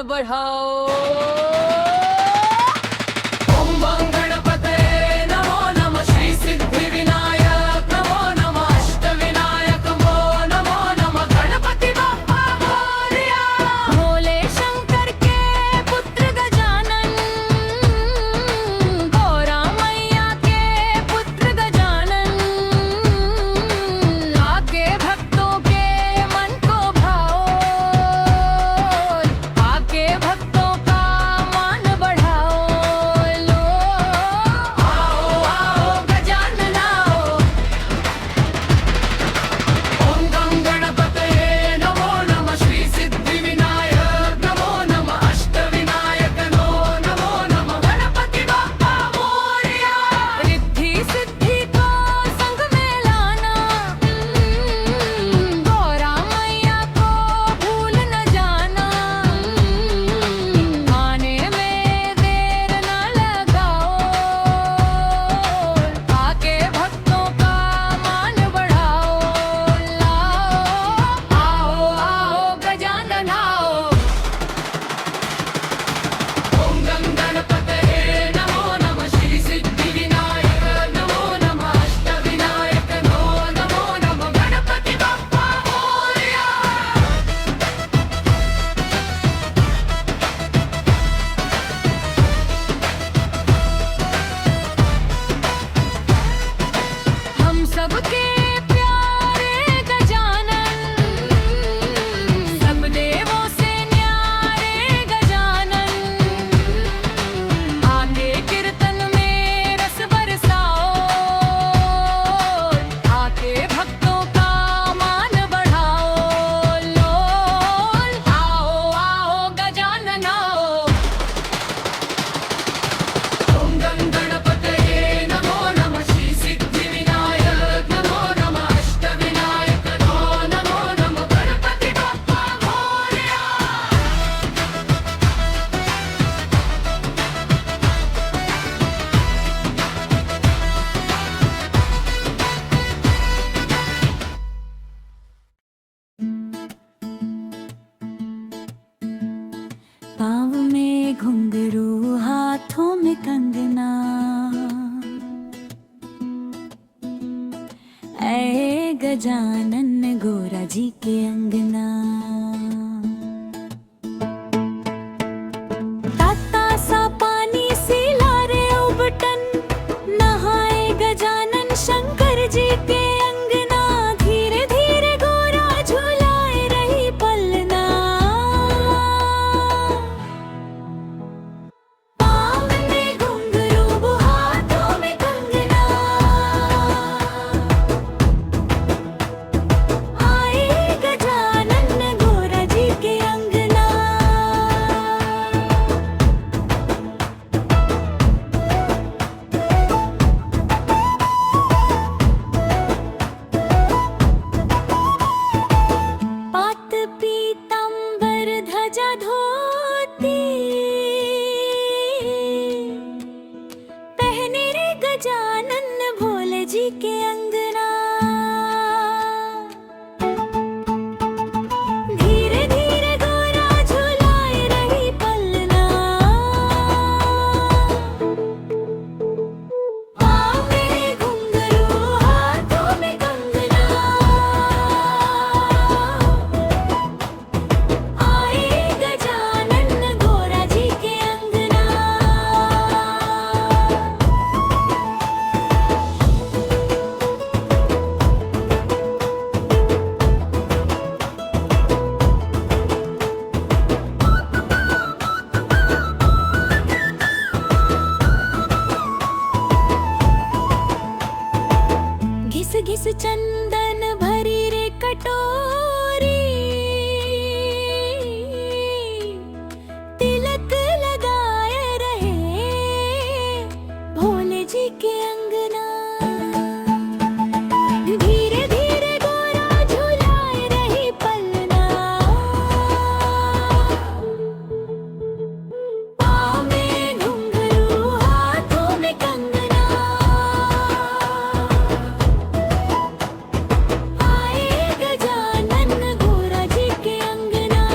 बढ़ाओ। ओम बम गणपतये नमो नमः, श्री सिद्धिविनायक नमो नमः, अष्टविनायक नमो नमः, गणपति बप्पा मोरया। भोले शंकर के पुत्र गजानन, गौरा मैया के पुत्र गजानन, आके भक्तों के मन को भाओ, आके भक्तों का मान बढ़ाओ। लो आओ आओ गजानन आओ। ओम गम गणपतये नमो नमः, श्री सिद्धिविनायक नमो नमः, अष्टविनायक नमो नमः, गणपति बप्पा मोरया। रिद्धि सिद्धि को संग में लाना, गौरा मैया को भूल न जाना, आने में देर न लगाओ, आके भक्तों का मान बढ़ाओ। लाओ आओ आओ गजानन आओ। ओम गम गणपतये नमो नमः, श्री सिद्धिविनायक नमो नमः, अष्टविनायक नमो नमः, गणपति बप्पा मोरया। हम सबके प्यारे गजानन, सब देवों से न्यारे गजानन, आके कीर्तन में रस बरसाओ, आके भक्तों का मान बढ़ाओ। लो आओ आओ गजानन आओ। ओम गम गणपतये नमो नमः, श्री सिद्धिविनायक नमो नमः, अष्टविनायक नमो नमः, गणपति बप्पा मोरया। पाँव में घुंघरू हाथों में कंगना, ऐ गजानन गोरा जी के अंगना। ताता सा पानी सी लारे उबटन, नहाए गजानन शंकर जी के अंगना। धीरे धीरे गोरा झुलाए रही पलना, पाँव में घुंघरू हाथों में कंगना, आए गजानन गोरा जी के अंगना। पात पीतांबर ध्वजा धोती, पहने रे गजानन भोले जी के अंगना। धीरे धीरे गोरा झुलाए रही पलना, पाँव में घुंघरू हाथों में कंगना, आए गजानन गोरा जी के अंगना। घिस घिस चंदन भरी रे कटोरी, तिलक लगाए रहे भोले जी के अंगना। धीरे धीरे गोरा झुलाए रही पलना, पाँव में घुंघरू हाथों में कंगना, आए गजानन गोरा जी के अंगना।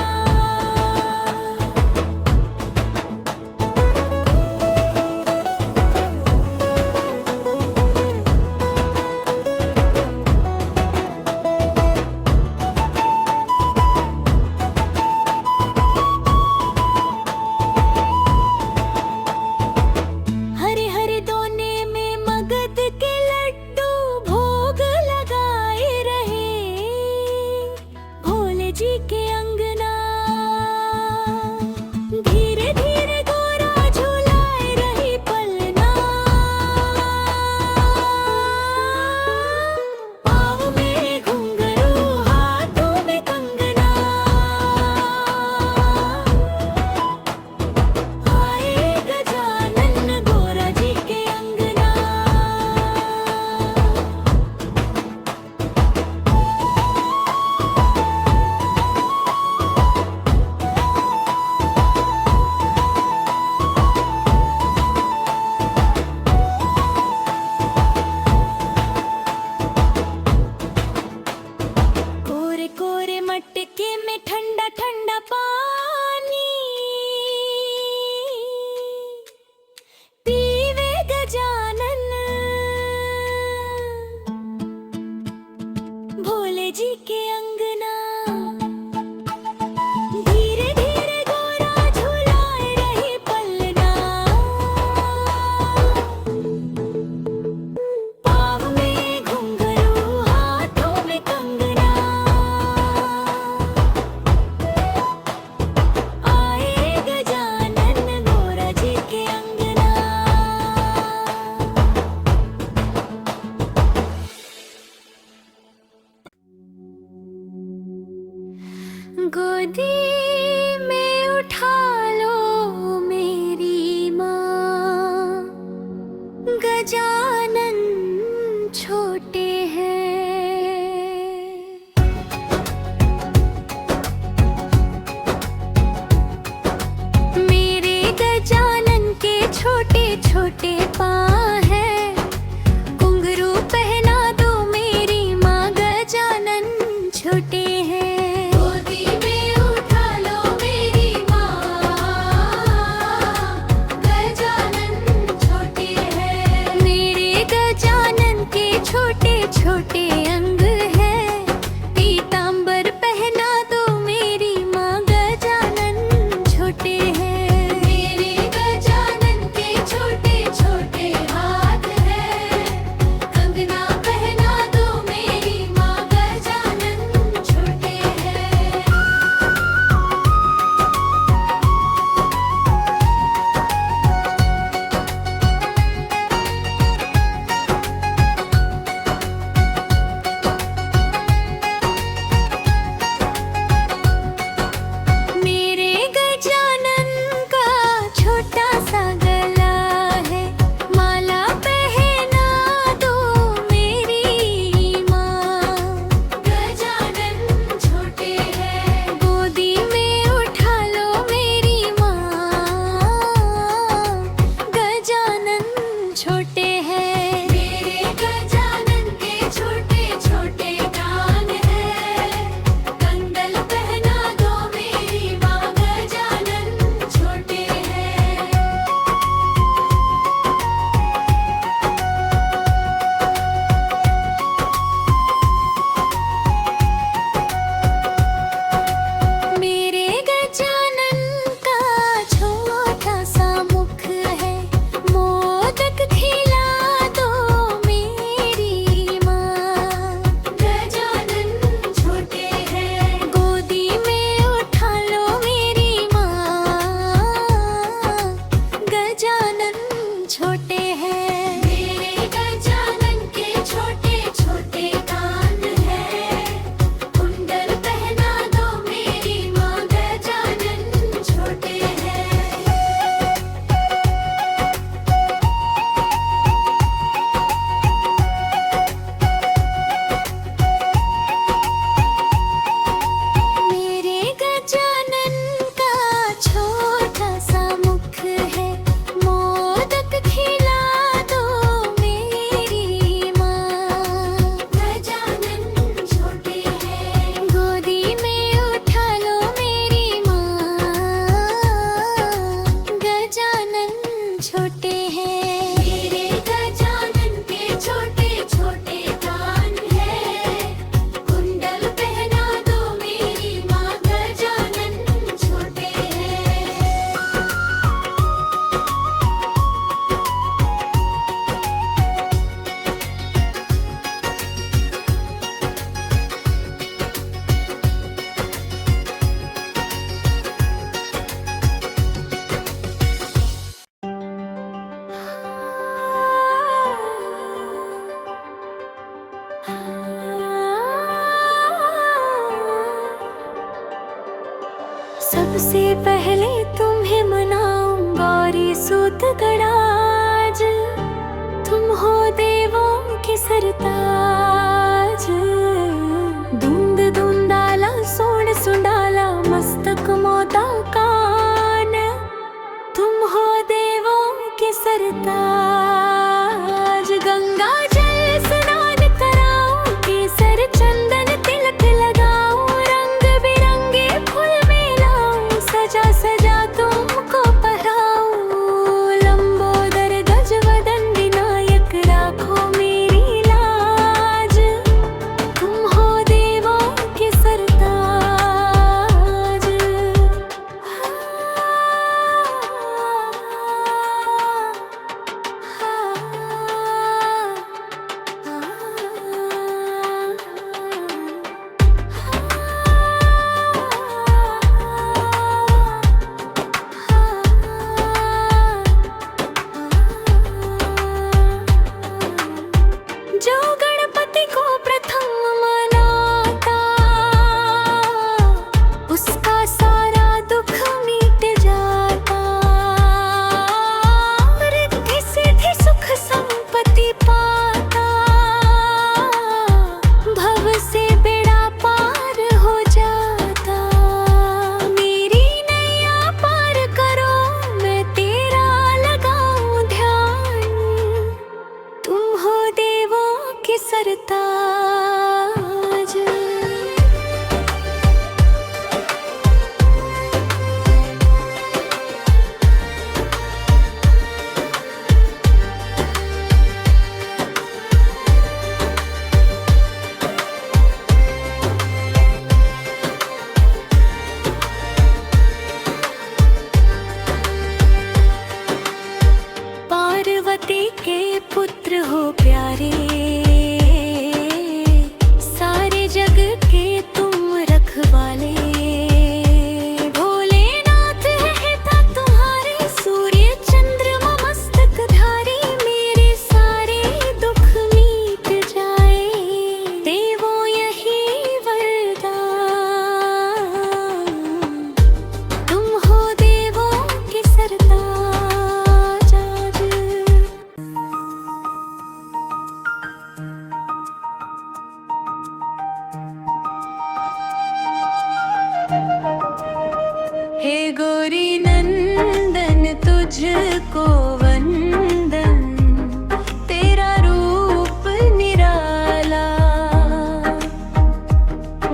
गोदी में उठा लो मेरी माँ, गजानन छोटे हैं। मेरे गजानन के छोटे छोटे पाँव हैं, घुंघरू पहना दो मेरी माँ, गजानन छोटे हैं। गोदी में उठा लो मेरी माँ, गजानन छोटे हैं। मेरे गजानन के छोटे छोटे अंग हैं, पीतांबर पहना दो मेरी माँ, गजानन छोटे हैं। मेरे गजानन के छोटे छोटे हाथ हैं, कंगना पहना दो मेरी माँ, गजानन छोटे हैं। मेरे गजानन का छोटा सा गला है, माला पहना दो मेरी माँ, गजानन छोटे हैं। गोदी में उठा लो मेरी माँ, गजानन छोटे हैं। मेरे गजानन के छोटे छोटे कान हैं, कंडल पहना दो मेरी माँ, गजानन छोटे हैं। मेरे गजानन का छोटा सा मुख है, मोदक खिला दो मेरी माँ, गजानन छोटे हैं। गोदी में उठा लो मेरी माँ, गजानन छोटे हैं। मेरे गजानन के छोटे छोटे कान हैं, कुंडल पहना दो मेरी माँ, गजानन छोटे हैं। मेरे गजानन का छोटा सा मुख है, मोदक खिला दो मेरी माँ, गजानन छोटे हैं। गोदी में उठा लो मेरी माँ, गजानन छोटे हैं। मेरे गजानन के छोटे छोटे कान हैं, कुंडल पहना दो मेरी माँ, गजानन छोटे हैं। सबसे पहले तुम्हें मनाऊं गौरी सूत गणाज, तुम हो देवों के सरताज। धुंद धुंदाला सोण सुंडाला मस्तक मोता कान, तुम हो देवों के सरताज। गंगा जल स्नान कराऊं, केसर चंदन तिलक लगाऊं, रंग बिरंगे फूल मिलाऊं, सजा सजा तुमको पहराऊं। लंबोदर गजवदन विनायक राखो मेरी लाज, सरताज। पार्वती के पुत्र हो प्यारे, सारे जग के तुम रखवाले। भोलेनाथ है पिता तुम्हारे, सूर्य चंद्रमा मस्तकधारी। मेरे सारे दुख मीट जाए, देवो यही वरदान। तुम हो देवों के सरताज। हे गौरी नंदन तुझको वंदन, तेरा रूप निराला।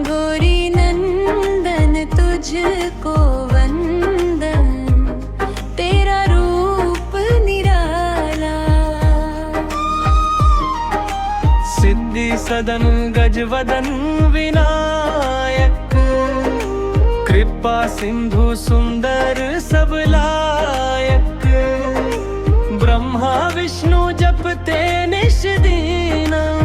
गौरी नंदन तुझको वंदन, तेरा रूप निराला। सिद्धि सदन गजवदन विनायक, कृपा सिंधु सुंदर सब लायक। ब्रह्मा विष्णु जपते निश दीनम,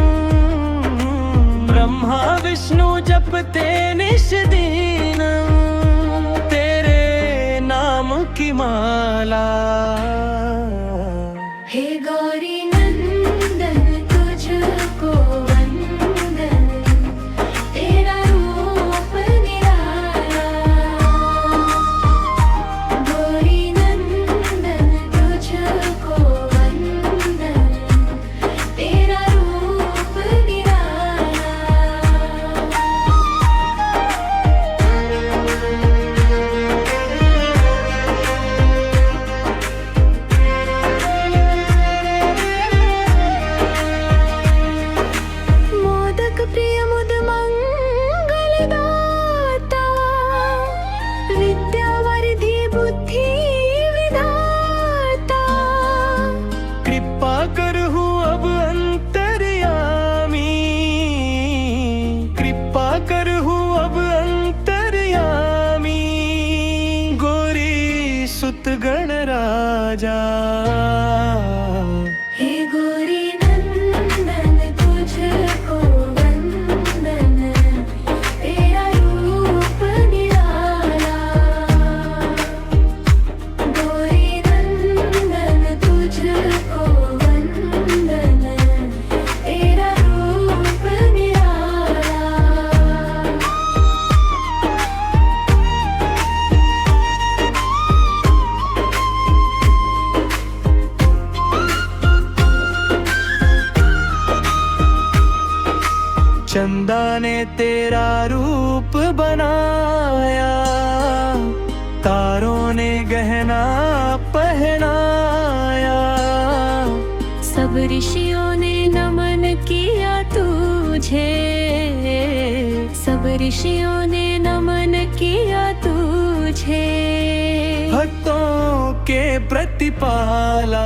ब्रह्मा विष्णु जपते निश दीनम। तेरे नाम की माला। हे गौरी नंदन तुझको वंदन, तेरा रूप निराला। गौरी नंदन तुझको वंदन, तेरा रूप निराला। मोदक प्रिय मुद मंगलदाता, विद्या वरिधि बुद्धि विधाता। कृपा करहु अब अंतर्यामी, कृपा करहु अब अंतर्यामी। गोरी सुत गण राजा। हे गौरी नंदन तुझको वंदन, तेरा रूप निराला। गौरी नंदन तुझको वंदन, तेरा रूप निराला। चंदा ने तेरा रूप बनाया, तारों ने गहना पहनाया। सब ऋषियों ने नमन किया तुझे, सब ऋषियों ने नमन किया तुझे। भक्तों के प्रतिपाला।